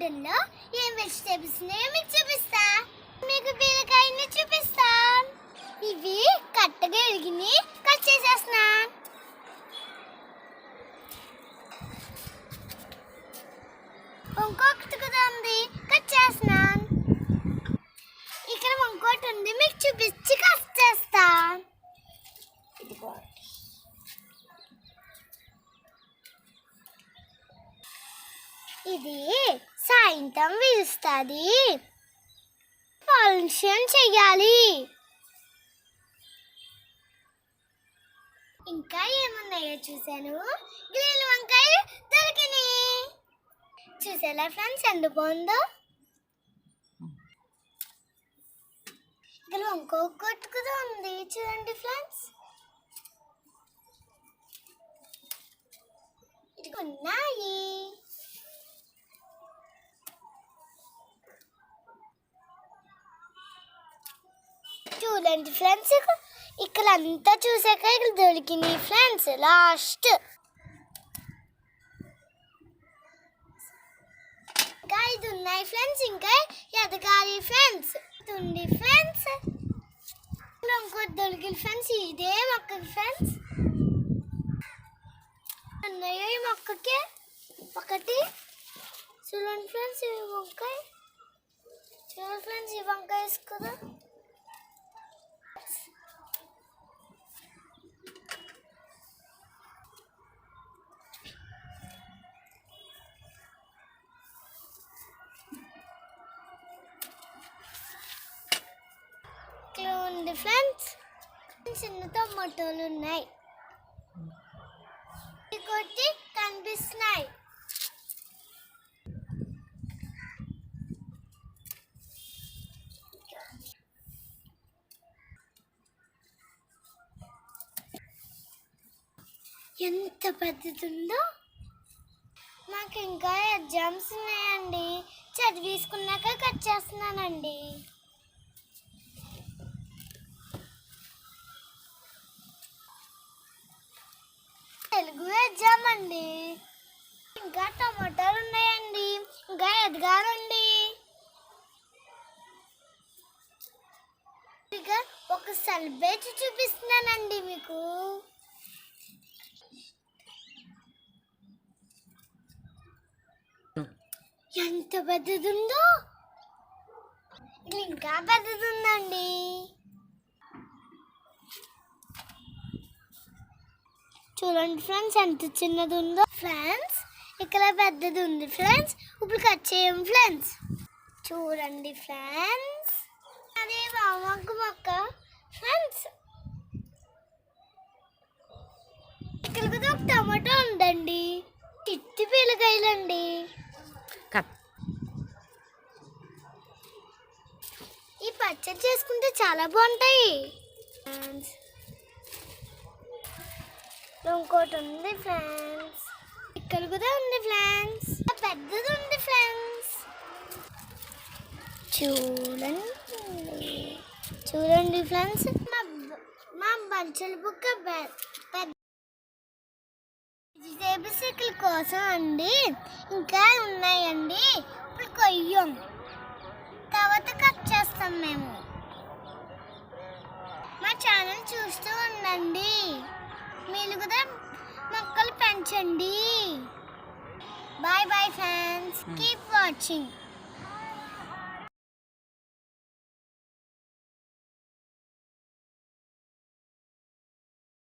గార్డెన్లో ఏం వెజిటేబుల్స్ ఉన్నాయో మీకు చూపిస్తా. మీకు బీరకాయని చూపిస్తాను. ఇవి కట్టగా ఎరిగిని కట్ చేసేస్తున్నా. ఇంకొకటి కూడా ఉంది, కట్ చేస్తున్నాను. ఇక్కడ ఇంకోటి ఉంది, మీకు చూపించి కట్ చేస్తా. ఇది సాయంత్రం విరుస్తుంది, పాలినేషన్ చెయ్యాలి. ఇంకా ఏమున్నాయో చూసాను. గ్రీన్ వంకాయ దొరికినాయి. చూసారా ఫ్రెండ్స్ ఎంత బాగుందో. ఇక్కడ ఇంకొకటి కూడా ఉంది, చూడండి ఫ్రెండ్స్. ఇది ఉన్నాయి. చూడండి ఫ్రెండ్స్, ఇక్కడ అంతా చూసాక ఇక్కడ దొరికినాయి ఫ్రెండ్స్. లాస్ట్ ఇంకా ఇది ఉన్నాయి ఫ్రెండ్స్, ఇంకా ఎదగాలి ఫ్రెండ్స్. ఇది ఉంది ఫ్రెండ్స్. ఇంకోటి దొరికింది ఫ్రెండ్స్, ఇదే మొక్కకి ఫ్రెండ్స్. ఉన్నాయో ఈ మొక్కకి ఒకటి. చూడండి ఫ్రెండ్స్, ఈ వంకాయ. చూడండి ఫ్రెండ్స్, ఈ వంకాయ వేసుకుదా. ఉంది ఫ్రెండ్స్, చిన్న టమాటోలు ఉన్నాయి. ఇంకోటి కనిపిస్తున్నాయి. ఎంత పెద్దదుందో. మాకు ఇంకా ఎగ్జామ్స్ ఉన్నాయండి, చదివేసుకున్నాక కట్ చేస్తున్నానండి. తెలుగు ఎగ్జామ్ అండి. ఇంకా టమాటాలు ఉన్నాయండి, ఇంకా ఎదగాలండి. ఇక ఒక సెల్బేజ్ చూపిస్తున్నానండి మీకు. ఎంత పెద్దదుందో. ఇంకా పెద్దదుందండి. చూడండి ఫ్రెండ్స్, ఎంత చిన్నది ఉందో ఫ్రెండ్స్. ఇక్కడ పెద్దది ఉంది ఫ్రెండ్స్. ఇప్పుడు కట్ చేయం ఫ్రెండ్స్. చూడండి ఫ్రెండ్స్, అదే వామగ్గు మొక్క ఫ్రెండ్స్. ఇక్కడ కూడా ఒక టమాటో ఉందండి, చిట్టి పిల్లకాయలండి. ఈ పచ్చడి చేసుకుంటే చాలా బాగుంటాయి ఫ్రెండ్స్. ఇంకోటి ఉంది ఫ్రెండ్స్, ఇక్కడ కూడా ఉంది ఫ్రెండ్స్, పెద్దది ఉంది ఫ్రెండ్స్. చూడండి ఫ్రెండ్స్, మా బంచల బుక్క వెజిటేబుల్స్ కోసం అండి. ఇంకా ఉన్నాయండి, ఇప్పుడు కొయ్యం, తర్వాత కట్ చేస్తాం మేము. మా ఛానల్ చూస్తూ ఉండండి, మీరు కూడా మొక్కలు పెంచండి. Bye bye friends, keep watching.